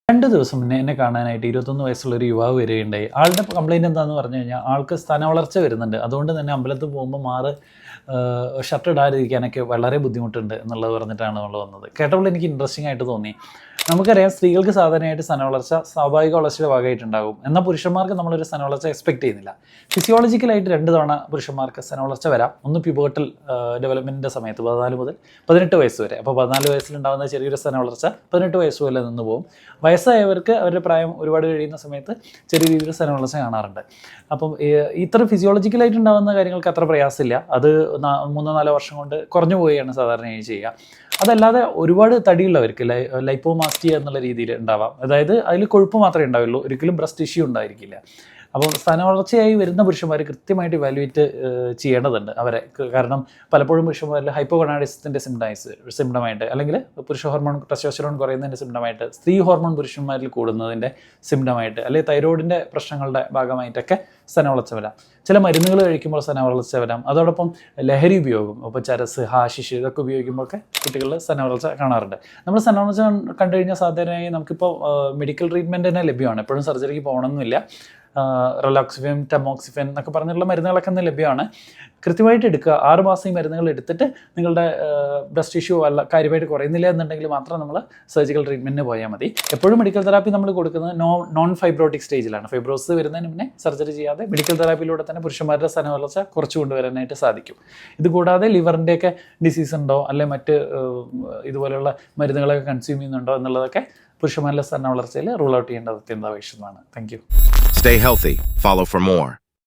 2 ദിവസം മുന്നേ എന്നെ കാണാനായിട്ട് 21 വയസ്സുള്ളൊരു യുവാവ് വരികയുണ്ടായി. ആളുടെ കംപ്ലയിൻറ്റ് എന്താണെന്ന് പറഞ്ഞു കഴിഞ്ഞാൽ ആൾക്ക് സ്ഥാനവളർച്ച വരുന്നുണ്ട്. അതുകൊണ്ട് തന്നെ അമ്പലത്തിൽ പോകുമ്പോൾ ഷർട്ട് ഇടാതിരിക്കാനൊക്കെ വളരെ ബുദ്ധിമുട്ടുണ്ട് എന്നുള്ളത് പറഞ്ഞിട്ടാണ് നമ്മൾ വന്നത്. കേട്ടപ്പോൾ എനിക്ക് ഇൻട്രസ്റ്റിംഗ് ആയിട്ട് തോന്നി. നമുക്കറിയാം സ്ത്രീകൾക്ക് സാധാരണയായിട്ട് സ്ഥാനവളർച്ച സ്വാഭാവിക വളർച്ചയുടെ ഭാഗമായിട്ടുണ്ടാകും. എന്നാൽ പുരുഷന്മാർക്ക് നമ്മളൊരു സ്ഥാനവളർച്ച എക്സ്പെക്ട് ചെയ്യുന്നില്ല. ഫിസിയോളജിക്കലായിട്ട് 2 തവണ പുരുഷന്മാർക്ക് സ്ഥാനവളർച്ച വരാം. ഒന്ന് പ്യൂബർട്ടൽ ഡെവലപ്മെൻറ്റിൻ്റെ സമയത്ത് 14 മുതൽ 18 വയസ്സ് വരെ. അപ്പോൾ 14 വയസ്സിലുണ്ടാകുന്ന ചെറിയൊരു സ്ഥാനവളർച്ച 18 വയസ്സ് വരെ നിന്ന് പോകും. വയസ്സായവർക്ക് അവരുടെ പ്രായം ഒരുപാട് കഴിയുന്ന സമയത്ത് ചെറിയ രീതിയിൽ സ്ഥാനവളർച്ച കാണാറുണ്ട്. അപ്പം ഇത്ര ഫിസിയോളജിക്കലായിട്ട് ഉണ്ടാകുന്ന കാര്യങ്ങൾക്ക് അത്ര പ്രയാസമില്ല. അത് 3-4 വർഷം കൊണ്ട് കുറഞ്ഞു പോവുകയാണ് സാധാരണയായി ചെയ്യുക. അതല്ലാതെ ഒരുപാട് തടിയുള്ളവർക്ക് ലൈപ്പോമാസ്റ്റിയ എന്നുള്ള രീതിയിൽ ഉണ്ടാവാം. അതായത് അതിൽ കൊഴുപ്പ് മാത്രമേ ഉണ്ടാവുള്ളൂ, ഒരിക്കലും ബ്രസ്റ്റ് ടിഷ്യൂ ഉണ്ടായിരിക്കില്ല. അപ്പോൾ സ്ഥാനവളർച്ചയായി വരുന്ന പുരുഷന്മാർ കൃത്യമായിട്ട് ഇവാലുവേറ്റ് ചെയ്യേണ്ടതുണ്ട് അവരെ. കാരണം പലപ്പോഴും പുരുഷന്മാരിൽ ഹൈപ്പോഗൊണാഡിസത്തിൻ്റെ സിംറ്റമായിട്ട്, അല്ലെങ്കിൽ പുരുഷ ഹോർമോൺ ടെസ്റ്റോസ്റ്റെറോൺ കുറയുന്നതിൻ്റെ സിംറ്റമായിട്ട്, സ്ത്രീ ഹോർമോൺ പുരുഷന്മാരിൽ കൂടുന്നതിൻ്റെ സിംറ്റമായിട്ട്, അല്ലെങ്കിൽ തൈറോയിഡിൻ്റെ പ്രശ്നങ്ങളുടെ ഭാഗമായിട്ടൊക്കെ സ്ഥാനവളർച്ച വരാം. ചില മരുന്നുകൾ കഴിക്കുമ്പോൾ സ്ഥാനവളർച്ച വരാം. അതോടൊപ്പം ലഹരി ഉപയോഗം, ഇപ്പോൾ ചരസ്, ഹാഷിഷ് ഇതൊക്കെ ഉപയോഗിക്കുമ്പോഴൊക്കെ കുട്ടികളിൽ സ്ഥാനവളർച്ച കാണാറുണ്ട്. നമ്മൾ സ്ഥാനവളർച്ച കണ്ടു കഴിഞ്ഞാൽ സാധാരണയായി നമുക്കിപ്പോൾ മെഡിക്കൽ ട്രീറ്റ്മെൻറ്റ് തന്നെ ലഭ്യമാണ്. എപ്പോഴും സർജറിക്ക് പോകണമെന്നില്ല. റിലാക്സിഫെൻ, ടമോക്സിഫെൻ എന്നൊക്കെ പറഞ്ഞിട്ടുള്ള മരുന്നുകളൊക്കെ ഇന്ന് ലഭ്യമാണ്. കൃത്യമായിട്ട് എടുക്കുക. 6 മാസം ഈ മരുന്നുകൾ എടുത്തിട്ട് നിങ്ങളുടെ ബ്രസ്റ്റ് ടിഷ്യൂ അല്ല കാര്യമായിട്ട് കുറയുന്നില്ല എന്നുണ്ടെങ്കിൽ മാത്രം നമ്മൾ സർജിക്കൽ ട്രീറ്റ്മെൻറ്റിന് പോയാൽ മതി. എപ്പോഴും മെഡിക്കൽ തെറാപ്പി നമ്മൾ കൊടുക്കുന്നത് നോൺ ഫൈബ്രോട്ടിക് സ്റ്റേജിലാണ്. ഫൈബ്രോസിസ് വരുന്നതിന് മുന്നേ സർജറി ചെയ്യാതെ മെഡിക്കൽ തെറാപ്പിയിലൂടെ തന്നെ പുരുഷന്മാരുടെ സ്ഥാനവളർച്ച കുറച്ച് കൊണ്ടുവരാനായിട്ട് സാധിക്കും. ഇതുകൂടാതെ ലിവറിൻ്റെയൊക്കെ ഡിസീസ് ഉണ്ടോ, അല്ലെങ്കിൽ മറ്റ് ഇതുപോലെയുള്ള മരുന്നുകളൊക്കെ കൺസ്യൂം ചെയ്യുന്നുണ്ടോ എന്നുള്ളതൊക്കെ പുരുഷന്മാരുടെ സ്ഥാനവളർച്ചയിൽ റൂൾ ഔട്ട് ചെയ്യേണ്ടത് അത്യന്താപേക്ഷിതമാണ്. Thank you. Stay healthy. Follow for more.